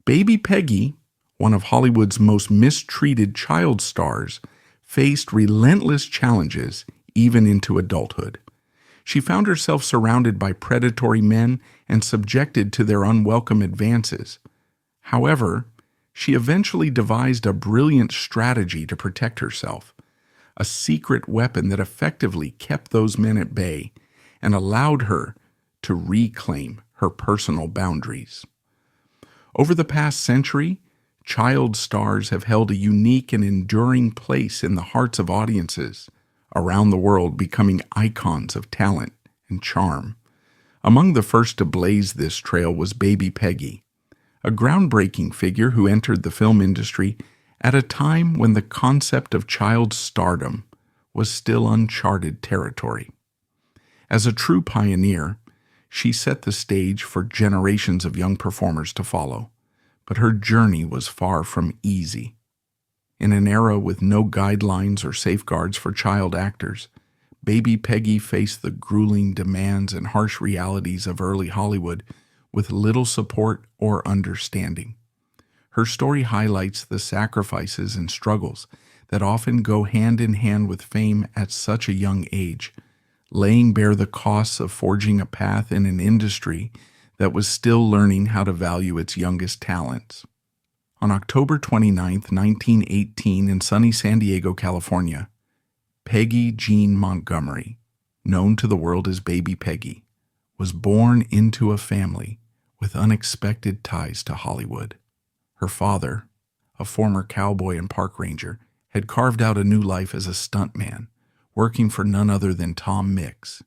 Baby Peggy, one of Hollywood's most mistreated child stars, faced relentless challenges even into adulthood. She found herself surrounded by predatory men and subjected to their unwelcome advances. However, she eventually devised a brilliant strategy to protect herself, a secret weapon that effectively kept those men at bay and allowed her to reclaim her personal boundaries. Over the past century, child stars have held a unique and enduring place in the hearts of audiences around the world, becoming icons of talent and charm. Among the first to blaze this trail was Baby Peggy, a groundbreaking figure who entered the film industry at a time when the concept of child stardom was still uncharted territory. As a true pioneer, she set the stage for generations of young performers to follow, but her journey was far from easy. In an era with no guidelines or safeguards for child actors, Baby Peggy faced the grueling demands and harsh realities of early Hollywood with little support or understanding. Her story highlights the sacrifices and struggles that often go hand in hand with fame at such a young age, laying bare the costs of forging a path in an industry that was still learning how to value its youngest talents. On October 29, 1918, in sunny San Diego, California, Peggy Jean Montgomery, known to the world as Baby Peggy, was born into a family with unexpected ties to Hollywood. Her father, a former cowboy and park ranger, had carved out a new life as a stuntman, working for none other than Tom Mix,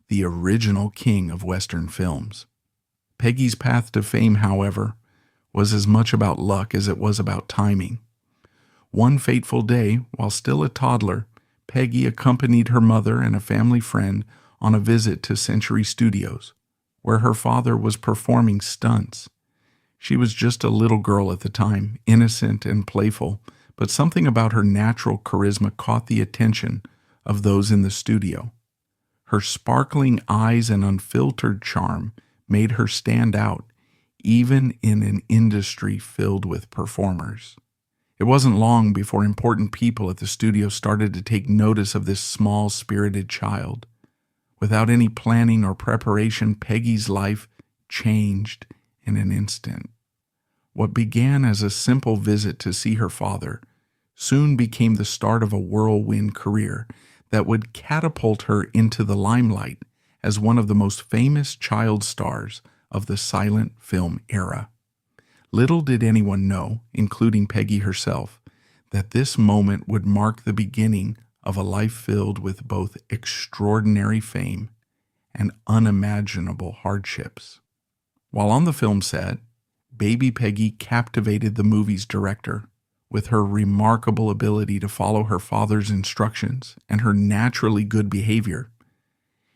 the original king of Western films. Peggy's path to fame, however, was as much about luck as it was about timing. One fateful day, while still a toddler, Peggy accompanied her mother and a family friend on a visit to Century Studios, where her father was performing stunts. She was just a little girl at the time, innocent and playful, but something about her natural charisma caught the attention of those in the studio. Her sparkling eyes and unfiltered charm made her stand out, even in an industry filled with performers. It wasn't long before important people at the studio started to take notice of this small-spirited child. Without any planning or preparation, Peggy's life changed in an instant. What began as a simple visit to see her father soon became the start of a whirlwind career that would catapult her into the limelight as one of the most famous child stars of the silent film era. Little did anyone know, including Peggy herself, that this moment would mark the beginning of a life filled with both extraordinary fame and unimaginable hardships. While on the film set, Baby Peggy captivated the movie's director with her remarkable ability to follow her father's instructions and her naturally good behavior.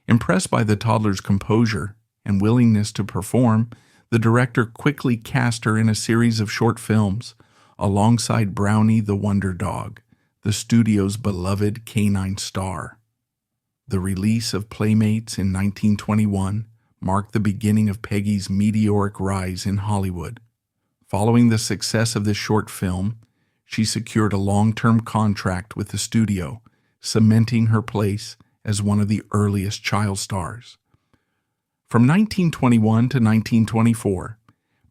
Impressed by the toddler's composure and willingness to perform, the director quickly cast her in a series of short films alongside Brownie the Wonder Dog, the studio's beloved canine star. The release of Playmates in 1921 marked the beginning of Peggy's meteoric rise in Hollywood. Following the success of this short film, she secured a long-term contract with the studio, cementing her place as one of the earliest child stars. From 1921 to 1924,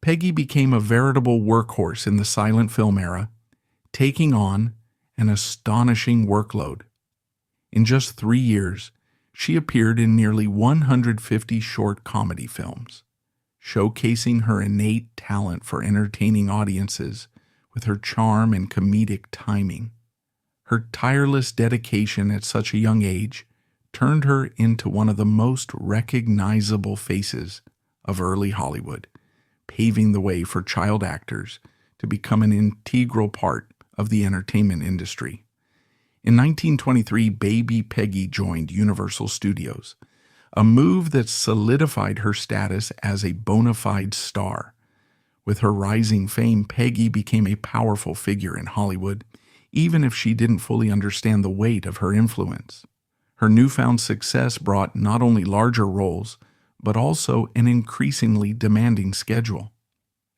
Peggy became a veritable workhorse in the silent film era, taking on an astonishing workload. In just 3 years, she appeared in nearly 150 short comedy films, showcasing her innate talent for entertaining audiences with her charm and comedic timing. Her tireless dedication at such a young age turned her into one of the most recognizable faces of early Hollywood, paving the way for child actors to become an integral part of the entertainment industry. In 1923, Baby Peggy joined Universal Studios, a move that solidified her status as a bona fide star. With her rising fame, Peggy became a powerful figure in Hollywood, even if she didn't fully understand the weight of her influence. Her newfound success brought not only larger roles, but also an increasingly demanding schedule.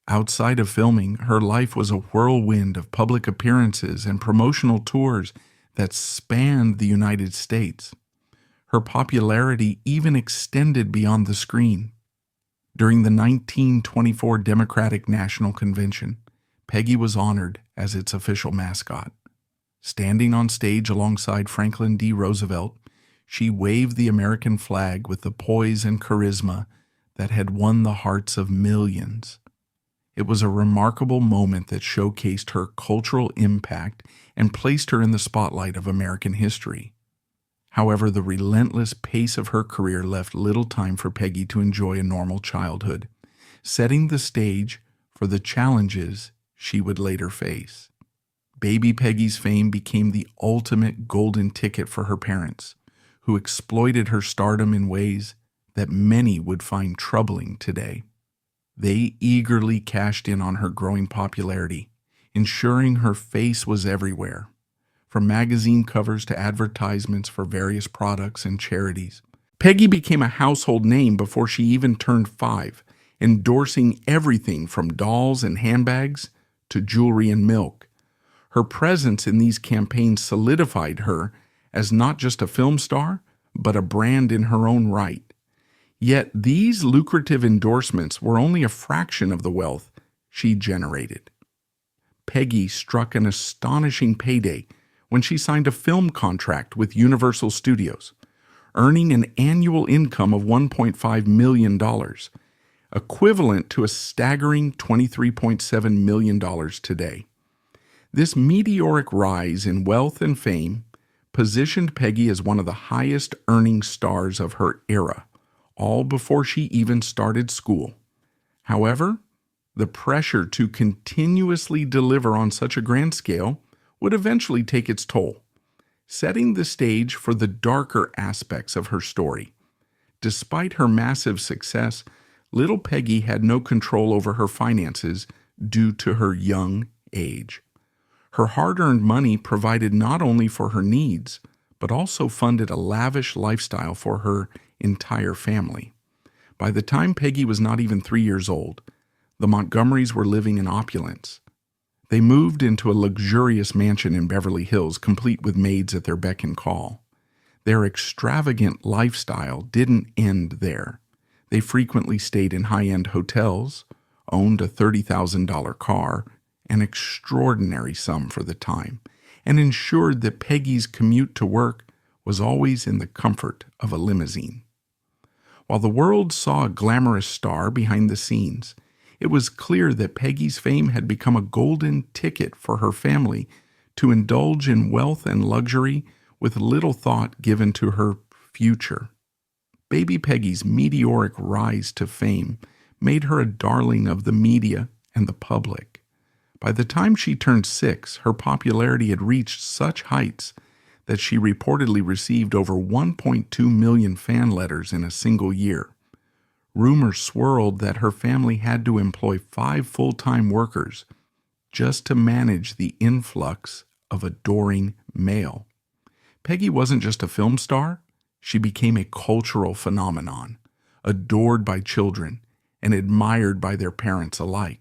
Outside of filming, her life was a whirlwind of public appearances and promotional tours that spanned the United States. Her popularity even extended beyond the screen. During the 1924 Democratic National Convention, Peggy was honored as its official mascot. Standing on stage alongside Franklin D. Roosevelt, she waved the American flag with the poise and charisma that had won the hearts of millions. It was a remarkable moment that showcased her cultural impact and placed her in the spotlight of American history. However, the relentless pace of her career left little time for Peggy to enjoy a normal childhood, setting the stage for the challenges she would later face. Baby Peggy's fame became the ultimate golden ticket for her parents, who exploited her stardom in ways that many would find troubling today. They eagerly cashed in on her growing popularity, ensuring her face was everywhere. From magazine covers to advertisements for various products and charities, Peggy became a household name before she even turned 5, endorsing everything from dolls and handbags to jewelry and milk. Her presence in these campaigns solidified her as not just a film star, but a brand in her own right. Yet these lucrative endorsements were only a fraction of the wealth she generated. Peggy struck an astonishing payday when she signed a film contract with Universal Studios, earning an annual income of $1.5 million, equivalent to a staggering $23.7 million today. This meteoric rise in wealth and fame positioned Peggy as one of the highest-earning stars of her era, all before she even started school. However, the pressure to continuously deliver on such a grand scale would eventually take its toll, setting the stage for the darker aspects of her story. Despite her massive success, little Peggy had no control over her finances due to her young age. Her hard-earned money provided not only for her needs, but also funded a lavish lifestyle for her entire family. By the time Peggy was not even 3 years old, the Montgomerys were living in opulence. They moved into a luxurious mansion in Beverly Hills, complete with maids at their beck and call. Their extravagant lifestyle didn't end there. They frequently stayed in high-end hotels, owned a $30,000 car, an extraordinary sum for the time, and ensured that Peggy's commute to work was always in the comfort of a limousine. While the world saw a glamorous star behind the scenes, it was clear that Peggy's fame had become a golden ticket for her family to indulge in wealth and luxury with little thought given to her future. Baby Peggy's meteoric rise to fame made her a darling of the media and the public. By the time she turned 6, her popularity had reached such heights that she reportedly received over 1.2 million fan letters in a single year. Rumors swirled that her family had to employ 5 full-time workers just to manage the influx of adoring mail. Peggy wasn't just a film star, she became a cultural phenomenon, adored by children and admired by their parents alike.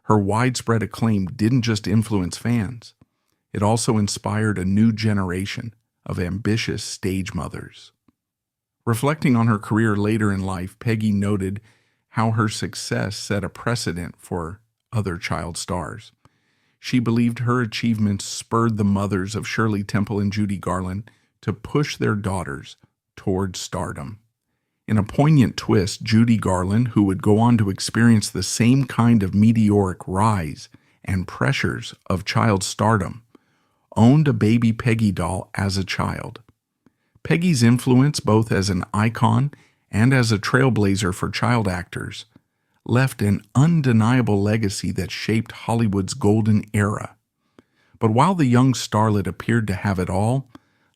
Her widespread acclaim didn't just influence fans, it also inspired a new generation of ambitious stage mothers. Reflecting on her career later in life, Peggy noted how her success set a precedent for other child stars. She believed her achievements spurred the mothers of Shirley Temple and Judy Garland to push their daughters toward stardom. In a poignant twist, Judy Garland, who would go on to experience the same kind of meteoric rise and pressures of child stardom, owned a Baby Peggy doll as a child. Peggy's influence, both as an icon and as a trailblazer for child actors, left an undeniable legacy that shaped Hollywood's golden era. But while the young starlet appeared to have it all,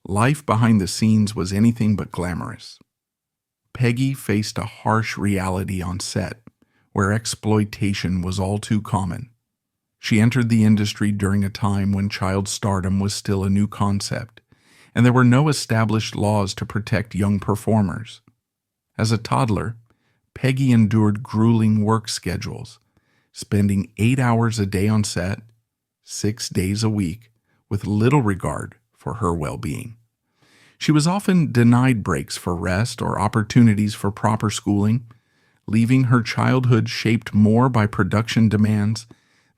life behind the scenes was anything but glamorous. Peggy faced a harsh reality on set, where exploitation was all too common. She entered the industry during a time when child stardom was still a new concept, and there were no established laws to protect young performers. As a toddler, Peggy endured grueling work schedules, spending 8 hours a day on set, 6 days a week, with little regard for her well-being. She was often denied breaks for rest or opportunities for proper schooling, leaving her childhood shaped more by production demands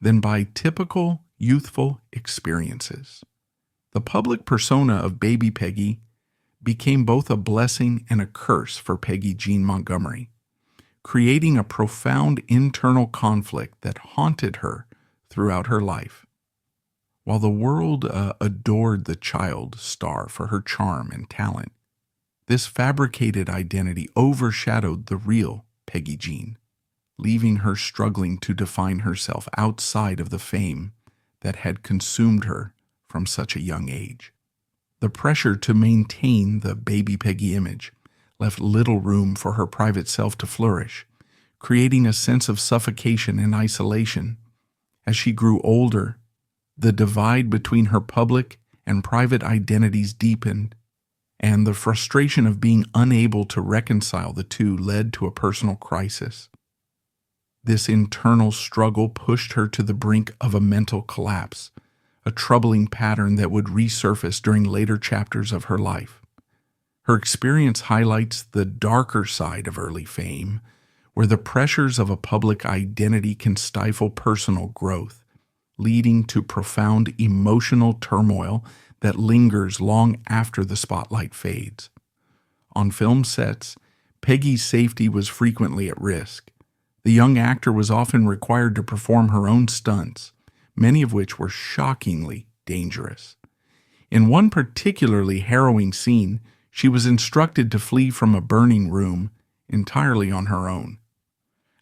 than by typical youthful experiences. The public persona of Baby Peggy became both a blessing and a curse for Peggy Jean Montgomery, creating a profound internal conflict that haunted her throughout her life. While the world adored the child star for her charm and talent, this fabricated identity overshadowed the real Peggy Jean, leaving her struggling to define herself outside of the fame that had consumed her from such a young age. The pressure to maintain the Baby Peggy image left little room for her private self to flourish, creating a sense of suffocation and isolation. As she grew older, the divide between her public and private identities deepened, and the frustration of being unable to reconcile the two led to a personal crisis. This internal struggle pushed her to the brink of a mental collapse, a troubling pattern that would resurface during later chapters of her life. Her experience highlights the darker side of early fame, where the pressures of a public identity can stifle personal growth, leading to profound emotional turmoil that lingers long after the spotlight fades. On film sets, Peggy's safety was frequently at risk. The young actor was often required to perform her own stunts, many of which were shockingly dangerous. In one particularly harrowing scene, she was instructed to flee from a burning room entirely on her own.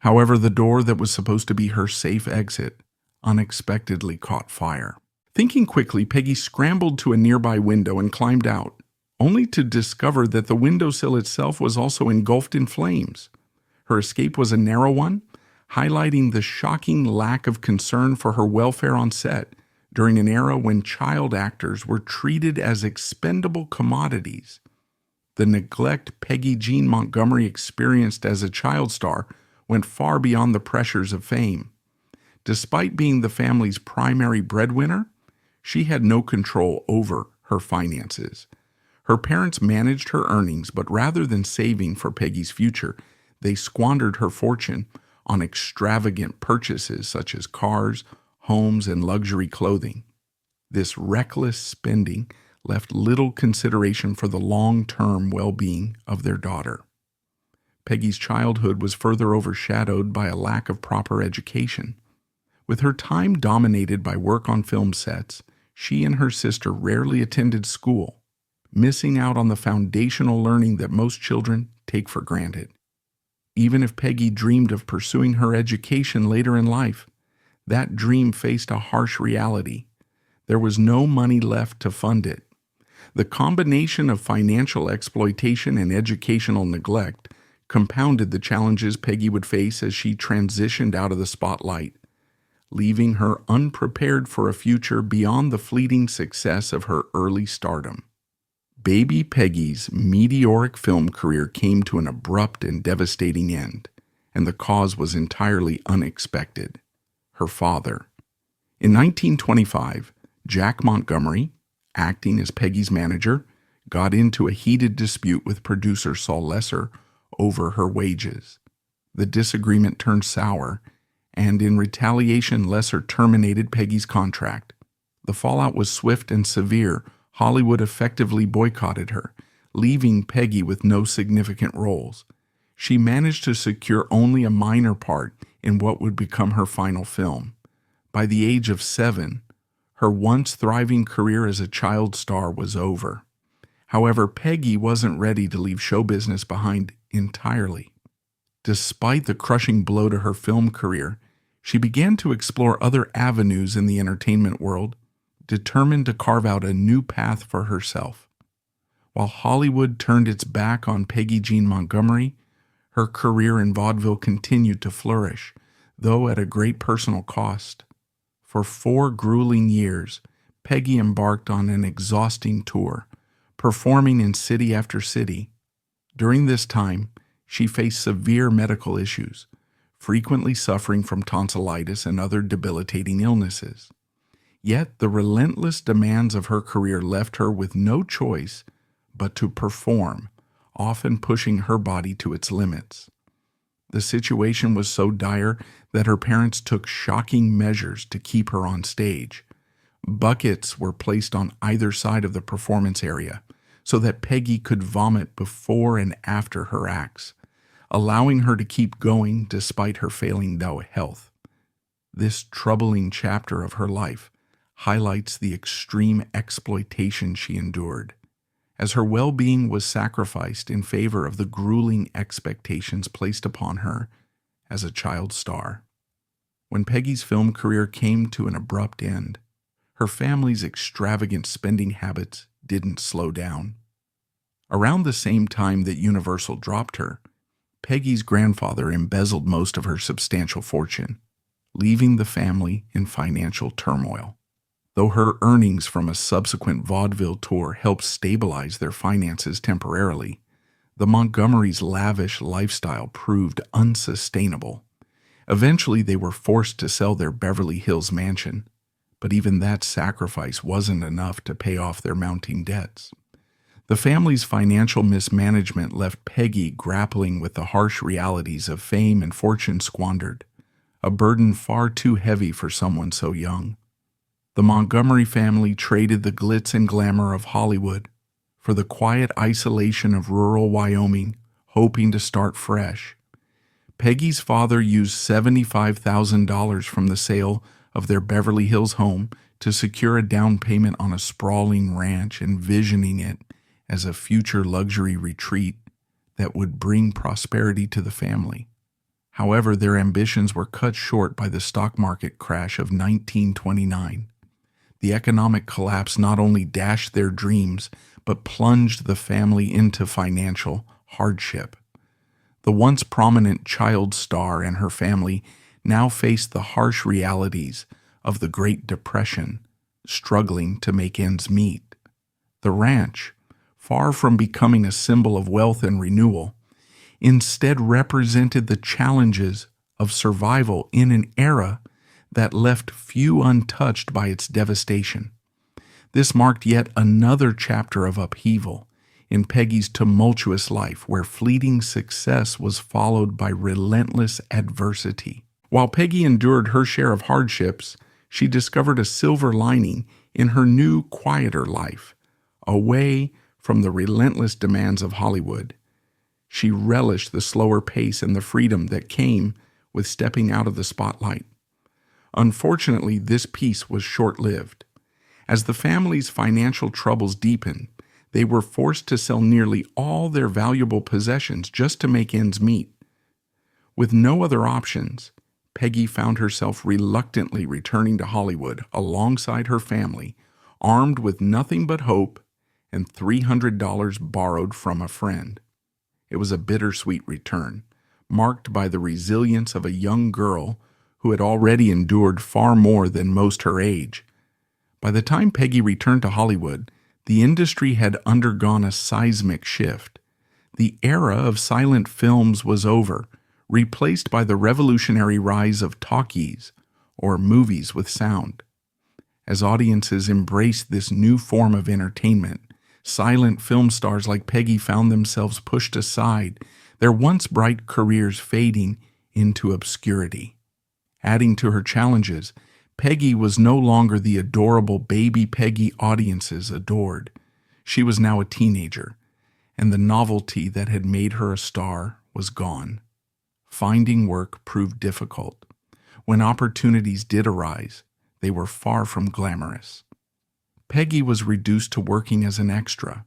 However, the door that was supposed to be her safe exit unexpectedly caught fire. Thinking quickly, Peggy scrambled to a nearby window and climbed out, only to discover that the windowsill itself was also engulfed in flames. Her escape was a narrow one, highlighting the shocking lack of concern for her welfare on set during an era when child actors were treated as expendable commodities. The neglect Peggy Jean Montgomery experienced as a child star went far beyond the pressures of fame. Despite being the family's primary breadwinner, she had no control over her finances. Her parents managed her earnings, but rather than saving for Peggy's future, they squandered her fortune on extravagant purchases such as cars, homes, and luxury clothing. This reckless spending left little consideration for the long-term well-being of their daughter. Peggy's childhood was further overshadowed by a lack of proper education. With her time dominated by work on film sets, she and her sister rarely attended school, missing out on the foundational learning that most children take for granted. Even if Peggy dreamed of pursuing her education later in life, that dream faced a harsh reality. There was no money left to fund it. The combination of financial exploitation and educational neglect compounded the challenges Peggy would face as she transitioned out of the spotlight, leaving her unprepared for a future beyond the fleeting success of her early stardom. Baby Peggy's meteoric film career came to an abrupt and devastating end, and the cause was entirely unexpected: her father. In 1925, Jack Montgomery, acting as Peggy's manager, got into a heated dispute with producer Saul Lesser over her wages. The disagreement turned sour, and in retaliation, Lesser terminated Peggy's contract. The fallout was swift and severe. Hollywood effectively boycotted her, leaving Peggy with no significant roles. She managed to secure only a minor part in what would become her final film. By the age of 7, her once thriving career as a child star was over. However, Peggy wasn't ready to leave show business behind entirely. Despite the crushing blow to her film career, she began to explore other avenues in the entertainment world, determined to carve out a new path for herself. While Hollywood turned its back on Peggy Jean Montgomery, her career in vaudeville continued to flourish, though at a great personal cost. For 4 grueling years, Peggy embarked on an exhausting tour, performing in city after city. During this time, she faced severe medical issues. frequently suffering from tonsillitis and other debilitating illnesses. Yet the relentless demands of her career left her with no choice but to perform, often pushing her body to its limits. The situation was so dire that her parents took shocking measures to keep her on stage. Buckets were placed on either side of the performance area so that Peggy could vomit before and after her acts, allowing her to keep going despite her failing health. This troubling chapter of her life highlights the extreme exploitation she endured, as her well-being was sacrificed in favor of the grueling expectations placed upon her as a child star. When Peggy's film career came to an abrupt end, her family's extravagant spending habits didn't slow down. Around the same time that Universal dropped her, Peggy's grandfather embezzled most of her substantial fortune, leaving the family in financial turmoil. Though her earnings from a subsequent vaudeville tour helped stabilize their finances temporarily, the Montgomerys' lavish lifestyle proved unsustainable. Eventually, they were forced to sell their Beverly Hills mansion, but even that sacrifice wasn't enough to pay off their mounting debts. The family's financial mismanagement left Peggy grappling with the harsh realities of fame and fortune squandered, a burden far too heavy for someone so young. The Montgomery family traded the glitz and glamour of Hollywood for the quiet isolation of rural Wyoming, hoping to start fresh. Peggy's father used $75,000 from the sale of their Beverly Hills home to secure a down payment on a sprawling ranch, envisioning it as a future luxury retreat that would bring prosperity to the family. However, their ambitions were cut short by the stock market crash of 1929. The economic collapse not only dashed their dreams, but plunged the family into financial hardship. The once prominent child star and her family now faced the harsh realities of the Great Depression, struggling to make ends meet. The ranch, far from becoming a symbol of wealth and renewal, instead represented the challenges of survival in an era that left few untouched by its devastation. This marked yet another chapter of upheaval in Peggy's tumultuous life, where fleeting success was followed by relentless adversity. While Peggy endured her share of hardships, she discovered a silver lining in her new, quieter life. Away from the relentless demands of Hollywood, she relished the slower pace and the freedom that came with stepping out of the spotlight. Unfortunately, this peace was short-lived. As the family's financial troubles deepened, they were forced to sell nearly all their valuable possessions just to make ends meet. With no other options, Peggy found herself reluctantly returning to Hollywood alongside her family, armed with nothing but hope and $300 borrowed from a friend. It was a bittersweet return, marked by the resilience of a young girl who had already endured far more than most her age. By the time Peggy returned to Hollywood, the industry had undergone a seismic shift. The era of silent films was over, replaced by the revolutionary rise of talkies, or movies with sound. As audiences embraced this new form of entertainment, silent film stars like Peggy found themselves pushed aside, their once bright careers fading into obscurity. Adding to her challenges, Peggy was no longer the adorable Baby Peggy audiences adored. She was now a teenager, and the novelty that had made her a star was gone. Finding work proved difficult. When opportunities did arise, they were far from glamorous. Peggy was reduced to working as an extra,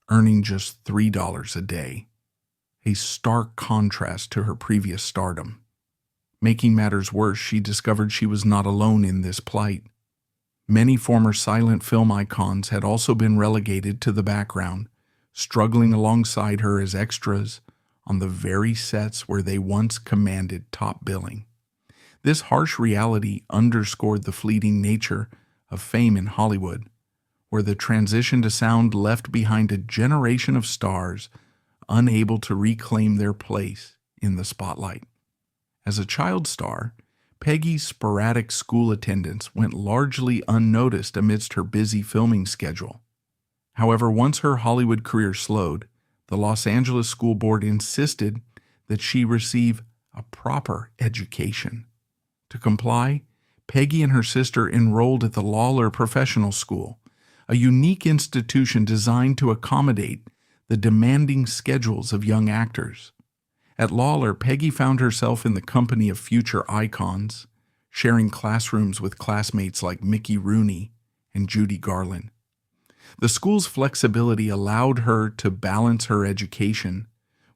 earning just $3 a day, a stark contrast to her previous stardom. Making matters worse, she discovered she was not alone in this plight. Many former silent film icons had also been relegated to the background, struggling alongside her as extras on the very sets where they once commanded top billing. This harsh reality underscored the fleeting nature of fame in Hollywood, where the transition to sound left behind a generation of stars unable to reclaim their place in the spotlight. As a child star, Peggy's sporadic school attendance went largely unnoticed amidst her busy filming schedule. However, once her Hollywood career slowed, the Los Angeles School Board insisted that she receive a proper education. To comply, Peggy and her sister enrolled at the Lawler Professional School, a unique institution designed to accommodate the demanding schedules of young actors. At Lawler, Peggy found herself in the company of future icons, sharing classrooms with classmates like Mickey Rooney and Judy Garland. The school's flexibility allowed her to balance her education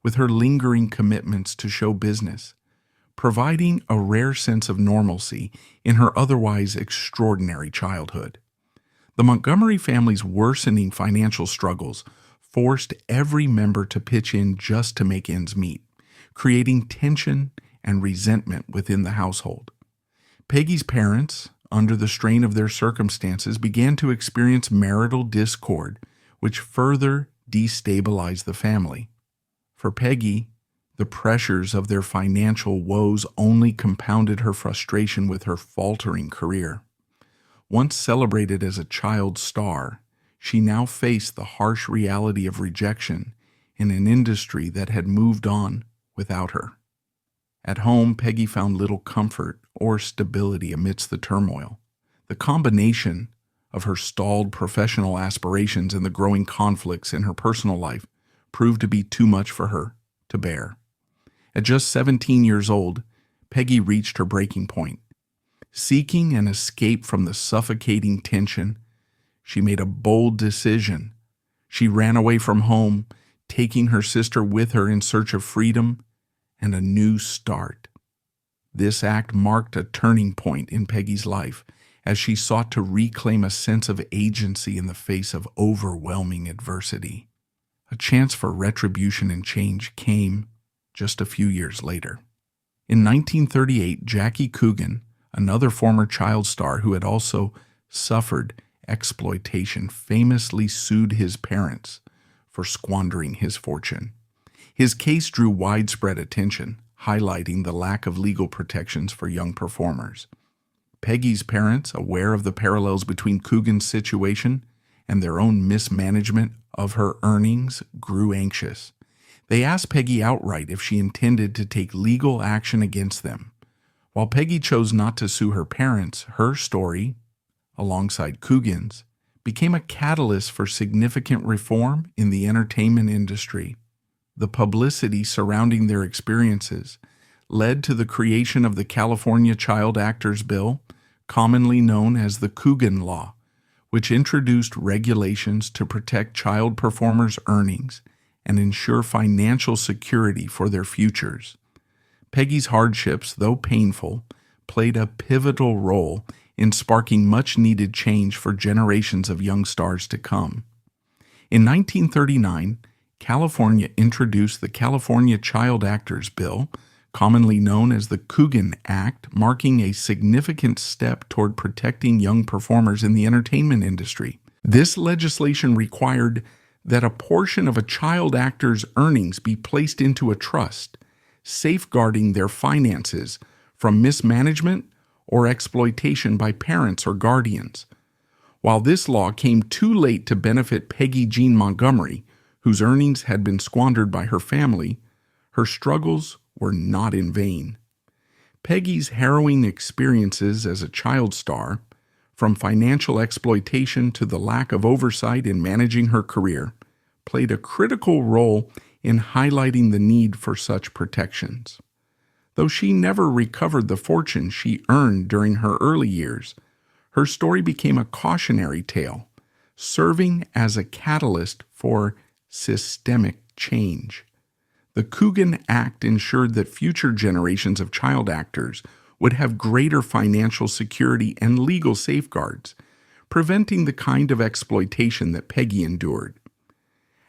with her lingering commitments to show business, providing a rare sense of normalcy in her otherwise extraordinary childhood. The Montgomery family's worsening financial struggles forced every member to pitch in just to make ends meet, creating tension and resentment within the household. Peggy's parents, under the strain of their circumstances, began to experience marital discord, which further destabilized the family. For Peggy, the pressures of their financial woes only compounded her frustration with her faltering career. Once celebrated as a child star, she now faced the harsh reality of rejection in an industry that had moved on without her. At home, Peggy found little comfort or stability amidst the turmoil. The combination of her stalled professional aspirations and the growing conflicts in her personal life proved to be too much for her to bear. At just 17 years old, Peggy reached her breaking point. Seeking an escape from the suffocating tension, she made a bold decision. She ran away from home, taking her sister with her in search of freedom and a new start. This act marked a turning point in Peggy's life as she sought to reclaim a sense of agency in the face of overwhelming adversity. A chance for retribution and change came just a few years later. In 1938, Jackie Coogan, another former child star who had also suffered exploitation, famously sued his parents for squandering his fortune. His case drew widespread attention, highlighting the lack of legal protections for young performers. Peggy's parents, aware of the parallels between Coogan's situation and their own mismanagement of her earnings, grew anxious. They asked Peggy outright if she intended to take legal action against them. While Peggy chose not to sue her parents, her story, alongside Coogan's, became a catalyst for significant reform in the entertainment industry. The publicity surrounding their experiences led to the creation of the California Child Actors Bill, commonly known as the Coogan Law, which introduced regulations to protect child performers' earnings and ensure financial security for their futures. Peggy's hardships, though painful, played a pivotal role in sparking much-needed change for generations of young stars to come. In 1939, California introduced the California Child Actors Bill, commonly known as the Coogan Act, marking a significant step toward protecting young performers in the entertainment industry. This legislation required that a portion of a child actor's earnings be placed into a trust, safeguarding their finances from mismanagement or exploitation by parents or guardians. While this law came too late to benefit Peggy Jean Montgomery, whose earnings had been squandered by her family, her struggles were not in vain. Peggy's harrowing experiences as a child star, from financial exploitation to the lack of oversight in managing her career, played a critical role in highlighting the need for such protections. Though she never recovered the fortune she earned during her early years, her story became a cautionary tale, serving as a catalyst for systemic change. The Coogan Act ensured that future generations of child actors would have greater financial security and legal safeguards, preventing the kind of exploitation that Peggy endured.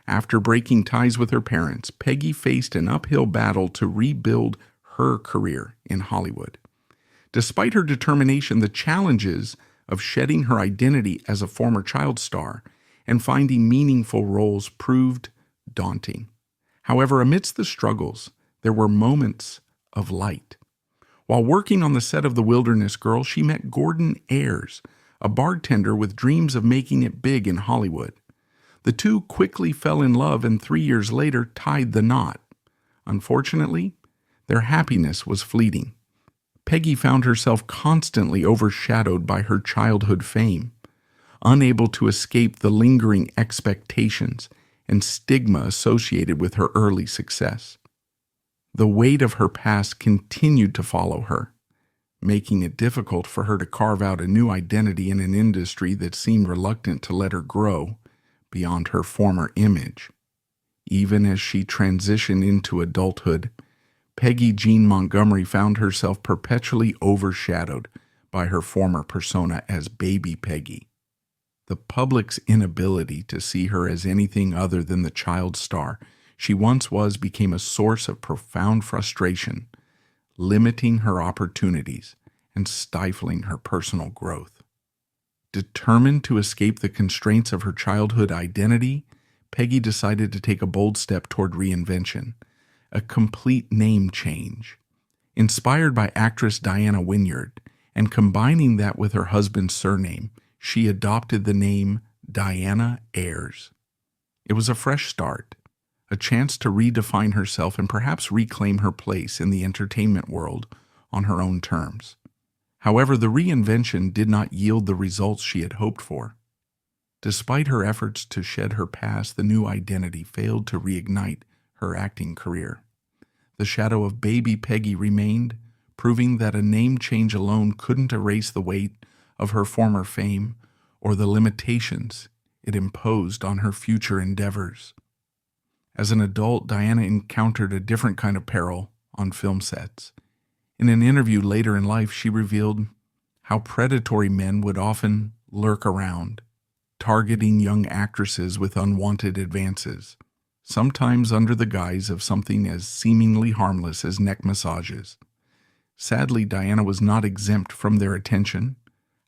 After breaking ties with her parents, Peggy faced an uphill battle to rebuild her career in Hollywood. Despite her determination, the challenges of shedding her identity as a former child star and finding meaningful roles proved daunting. However, amidst the struggles, there were moments of light. While working on the set of The Wilderness Girl, she met Gordon Ayers, a bartender with dreams of making it big in Hollywood. The two quickly fell in love and 3 years later tied the knot. Unfortunately, their happiness was fleeting. Peggy found herself constantly overshadowed by her childhood fame, unable to escape the lingering expectations and stigma associated with her early success. The weight of her past continued to follow her, making it difficult for her to carve out a new identity in an industry that seemed reluctant to let her grow beyond her former image. Even as she transitioned into adulthood, Peggy Jean Montgomery found herself perpetually overshadowed by her former persona as Baby Peggy. The public's inability to see her as anything other than the child star she once was became a source of profound frustration, limiting her opportunities and stifling her personal growth. Determined to escape the constraints of her childhood identity, Peggy decided to take a bold step toward reinvention, a complete name change. Inspired by actress Diana Wynyard and combining that with her husband's surname, she adopted the name Diana Heirs. It was a fresh start, a chance to redefine herself and perhaps reclaim her place in the entertainment world on her own terms. However, the reinvention did not yield the results she had hoped for. Despite her efforts to shed her past, the new identity failed to reignite her acting career. The shadow of Baby Peggy remained, proving that a name change alone couldn't erase the weight of her former fame or the limitations it imposed on her future endeavors. As an adult, Diana encountered a different kind of peril on film sets. In an interview later in life, she revealed how predatory men would often lurk around, targeting young actresses with unwanted advances, sometimes under the guise of something as seemingly harmless as neck massages. Sadly, Diana was not exempt from their attention.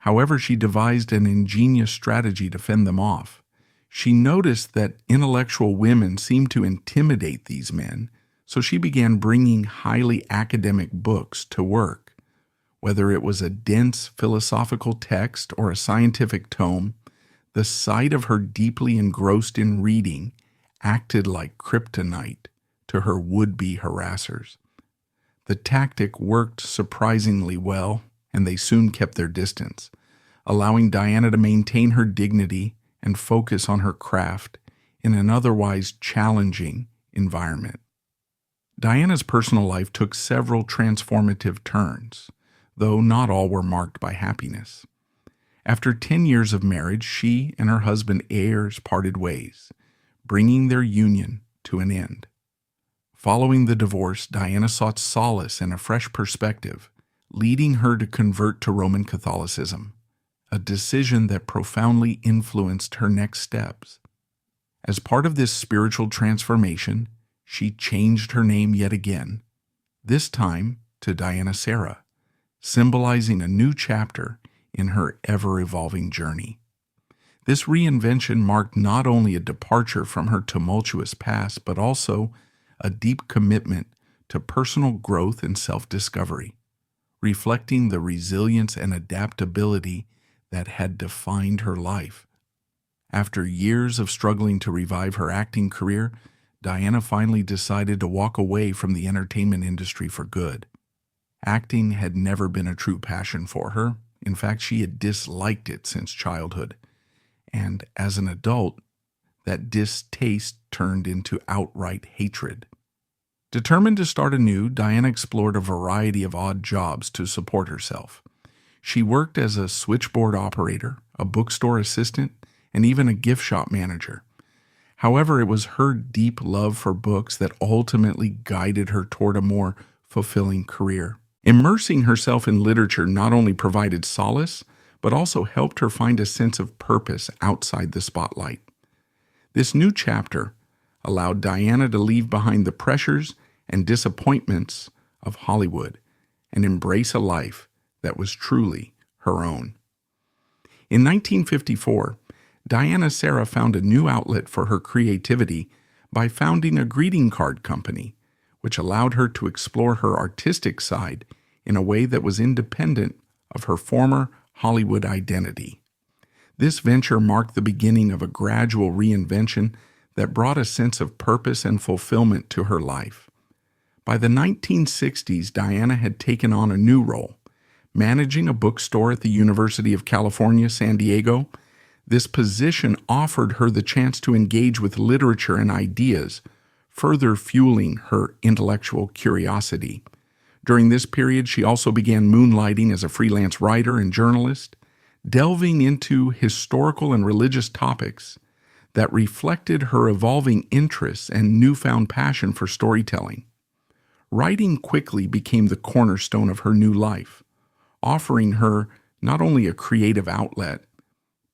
However, she devised an ingenious strategy to fend them off. She noticed that intellectual women seemed to intimidate these men, so she began bringing highly academic books to work. Whether it was a dense philosophical text or a scientific tome, the sight of her deeply engrossed in reading acted like kryptonite to her would-be harassers. The tactic worked surprisingly well, and they soon kept their distance, allowing Diana to maintain her dignity and focus on her craft in an otherwise challenging environment. Diana's personal life took several transformative turns, though not all were marked by happiness. After 10 years of marriage, she and her husband Ayers parted ways, bringing their union to an end. Following the divorce, Diana sought solace and a fresh perspective, leading her to convert to Roman Catholicism, a decision that profoundly influenced her next steps. As part of this spiritual transformation, she changed her name yet again, this time to Diana Serra, symbolizing a new chapter in her ever-evolving journey. This reinvention marked not only a departure from her tumultuous past, but also a deep commitment to personal growth and self-discovery, reflecting the resilience and adaptability that had defined her life. After years of struggling to revive her acting career, Diana finally decided to walk away from the entertainment industry for good. Acting had never been a true passion for her. In fact, she had disliked it since childhood. And as an adult, that distaste turned into outright hatred. Determined to start anew, Diana explored a variety of odd jobs to support herself. She worked as a switchboard operator, a bookstore assistant, and even a gift shop manager. However, it was her deep love for books that ultimately guided her toward a more fulfilling career. Immersing herself in literature not only provided solace, but also helped her find a sense of purpose outside the spotlight. This new chapter allowed Diana to leave behind the pressures and disappointments of Hollywood and embrace a life that was truly her own. In 1954, Diana Serra found a new outlet for her creativity by founding a greeting card company, which allowed her to explore her artistic side in a way that was independent of her former Hollywood identity. This venture marked the beginning of a gradual reinvention that brought a sense of purpose and fulfillment to her life. By the 1960s, Diana had taken on a new role, managing a bookstore at the University of California, San Diego. This position offered her the chance to engage with literature and ideas, further fueling her intellectual curiosity. During this period, she also began moonlighting as a freelance writer and journalist, delving into historical and religious topics that reflected her evolving interests and newfound passion for storytelling. Writing quickly became the cornerstone of her new life, offering her not only a creative outlet,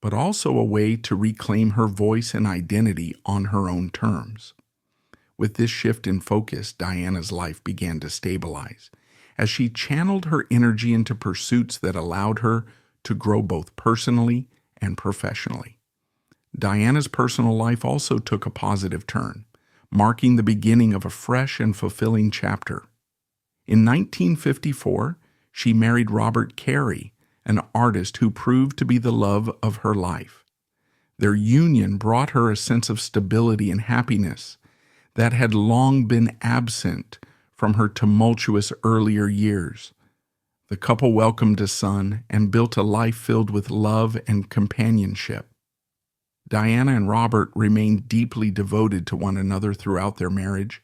but also a way to reclaim her voice and identity on her own terms. With this shift in focus, Diana's life began to stabilize, as she channeled her energy into pursuits that allowed her to grow both personally and professionally. Diana's personal life also took a positive turn, marking the beginning of a fresh and fulfilling chapter. In 1954, she married Robert Cary, an artist who proved to be the love of her life. Their union brought her a sense of stability and happiness that had long been absent from her tumultuous earlier years. The couple welcomed a son and built a life filled with love and companionship. Diana and Robert remained deeply devoted to one another throughout their marriage,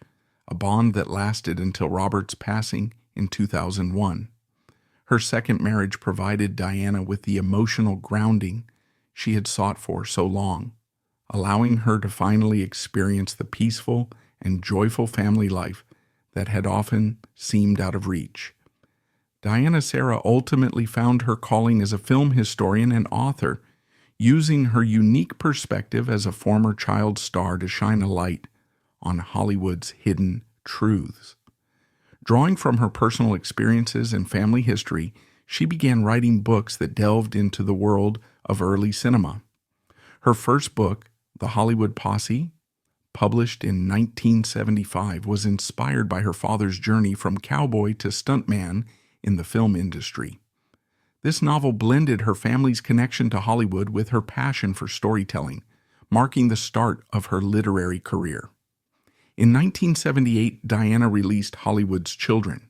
a bond that lasted until Robert's passing in 2001. Her second marriage provided Diana with the emotional grounding she had sought for so long, allowing her to finally experience the peaceful and joyful family life that had often seemed out of reach. Diana Serra ultimately found her calling as a film historian and author, using her unique perspective as a former child star to shine a light on Hollywood's hidden truths. Drawing from her personal experiences and family history, she began writing books that delved into the world of early cinema. Her first book, The Hollywood Posse, published in 1975, was inspired by her father's journey from cowboy to stuntman in the film industry. This novel blended her family's connection to Hollywood with her passion for storytelling, marking the start of her literary career. In 1978, Diana released Hollywood's Children,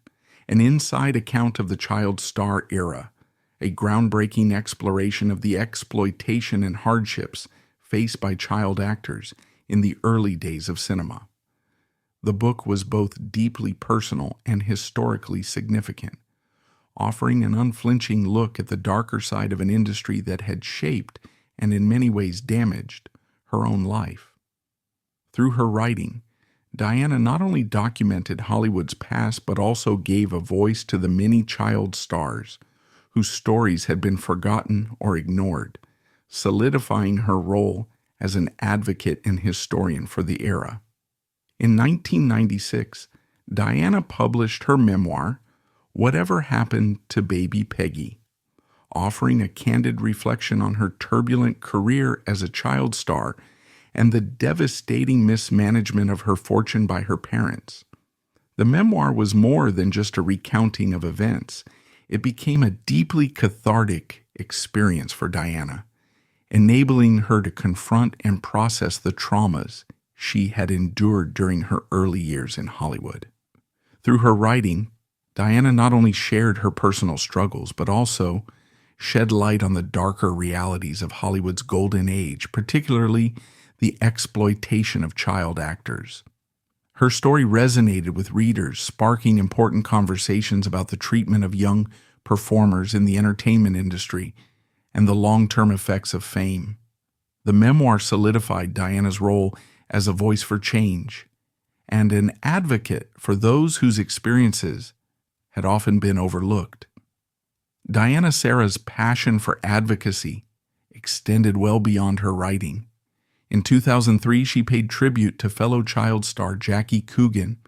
an inside account of the child star era, a groundbreaking exploration of the exploitation and hardships faced by child actors in the early days of cinema. The book was both deeply personal and historically significant, offering an unflinching look at the darker side of an industry that had shaped and in many ways damaged her own life. Through her writing, Diana not only documented Hollywood's past but also gave a voice to the many child stars whose stories had been forgotten or ignored, solidifying her role as an advocate and historian for the era. In 1996, Diana published her memoir, Whatever Happened to Baby Peggy, offering a candid reflection on her turbulent career as a child star and the devastating mismanagement of her fortune by her parents. The memoir was more than just a recounting of events. It became a deeply cathartic experience for Diana, enabling her to confront and process the traumas she had endured during her early years in Hollywood. Through her writing, Diana not only shared her personal struggles, but also shed light on the darker realities of Hollywood's golden age, particularly the exploitation of child actors. Her story resonated with readers, sparking important conversations about the treatment of young performers in the entertainment industry and the long-term effects of fame. The memoir solidified Diana's role as a voice for change and an advocate for those whose experiences had often been overlooked. Diana Serra's passion for advocacy extended well beyond her writing. In 2003, she paid tribute to fellow child star Jackie Coogan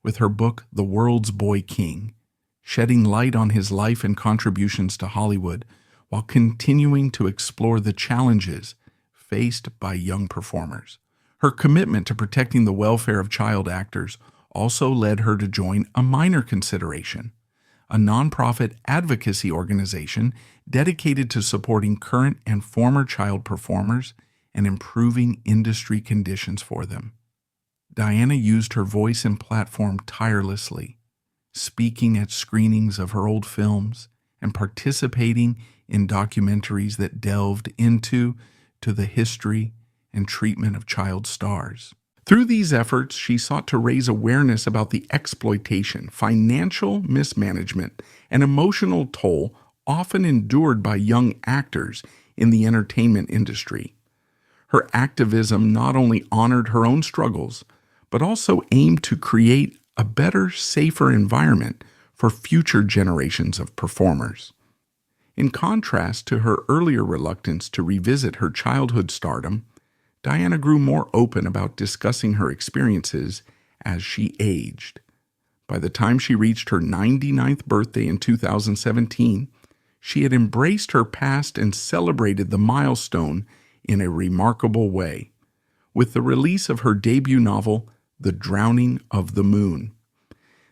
with her book The World's Boy King, shedding light on his life and contributions to Hollywood while continuing to explore the challenges faced by young performers. Her commitment to protecting the welfare of child actors also led her to join a minor consideration, a nonprofit advocacy organization dedicated to supporting current and former child performers and improving industry conditions for them. Diana used her voice and platform tirelessly, speaking at screenings of her old films and participating in documentaries that delved into the history and treatment of child stars. Through these efforts, she sought to raise awareness about the exploitation, financial mismanagement, and emotional toll often endured by young actors in the entertainment industry. Her activism not only honored her own struggles, but also aimed to create a better, safer environment for future generations of performers. In contrast to her earlier reluctance to revisit her childhood stardom, Diana grew more open about discussing her experiences as she aged. By the time she reached her 99th birthday in 2017, she had embraced her past and celebrated the milestone in a remarkable way, with the release of her debut novel, The Drowning of the Moon.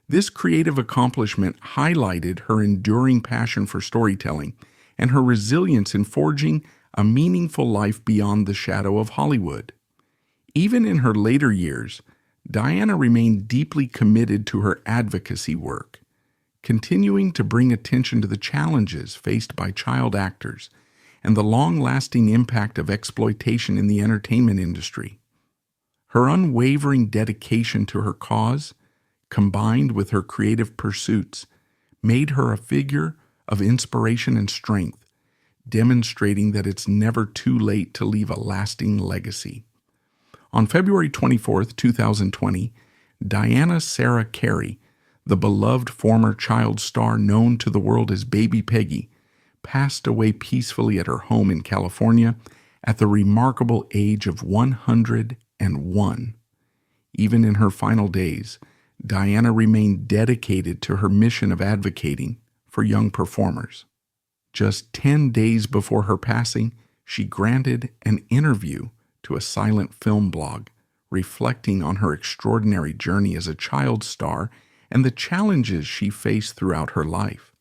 This creative accomplishment highlighted her enduring passion for storytelling and her resilience in forging a meaningful life beyond the shadow of Hollywood. Even in her later years, Diana remained deeply committed to her advocacy work, continuing to bring attention to the challenges faced by child actors and the long-lasting impact of exploitation in the entertainment industry. Her unwavering dedication to her cause, combined with her creative pursuits, made her a figure of inspiration and strength, demonstrating that it's never too late to leave a lasting legacy. On February 24, 2020, Diana Serra Cary, the beloved former child star known to the world as Baby Peggy, passed away peacefully at her home in California at the remarkable age of 101. Even in her final days, Diana remained dedicated to her mission of advocating for young performers. Just 10 days before her passing, she granted an interview to a silent film blog, reflecting on her extraordinary journey as a child star and the challenges she faced throughout her life.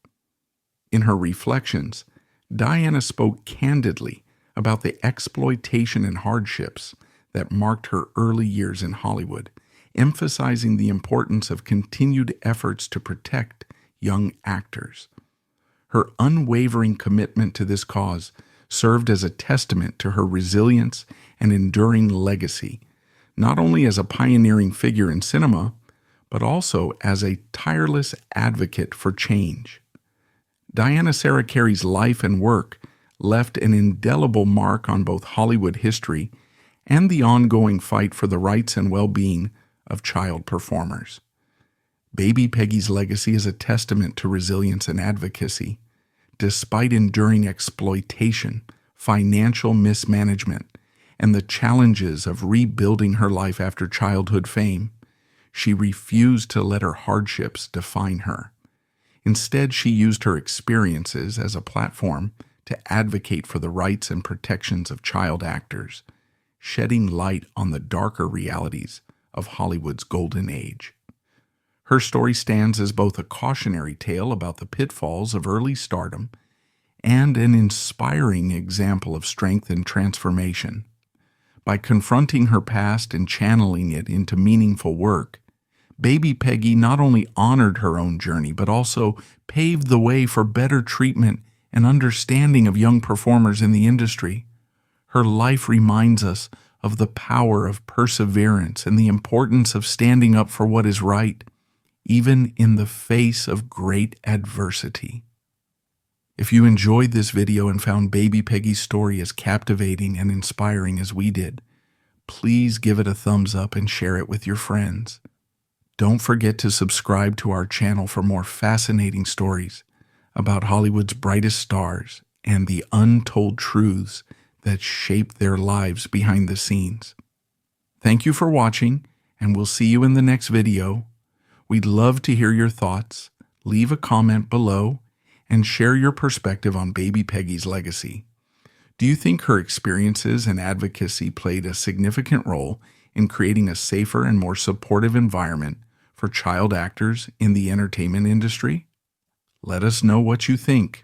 In her reflections, Diana spoke candidly about the exploitation and hardships that marked her early years in Hollywood, emphasizing the importance of continued efforts to protect young actors. Her unwavering commitment to this cause served as a testament to her resilience and enduring legacy, not only as a pioneering figure in cinema, but also as a tireless advocate for change. Diana Serra Cary's life and work left an indelible mark on both Hollywood history and the ongoing fight for the rights and well-being of child performers. Baby Peggy's legacy is a testament to resilience and advocacy. Despite enduring exploitation, financial mismanagement, and the challenges of rebuilding her life after childhood fame, she refused to let her hardships define her. Instead, she used her experiences as a platform to advocate for the rights and protections of child actors, shedding light on the darker realities of Hollywood's golden age. Her story stands as both a cautionary tale about the pitfalls of early stardom and an inspiring example of strength and transformation. By confronting her past and channeling it into meaningful work, Baby Peggy not only honored her own journey, but also paved the way for better treatment and understanding of young performers in the industry. Her life reminds us of the power of perseverance and the importance of standing up for what is right, even in the face of great adversity. If you enjoyed this video and found Baby Peggy's story as captivating and inspiring as we did, please give it a thumbs up and share it with your friends. Don't forget to subscribe to our channel for more fascinating stories about Hollywood's brightest stars and the untold truths that shape their lives behind the scenes. Thank you for watching, and we'll see you in the next video. We'd love to hear your thoughts. Leave a comment below and share your perspective on Baby Peggy's legacy. Do you think her experiences and advocacy played a significant role in creating a safer and more supportive environment for child actors in the entertainment industry? Let us know what you think.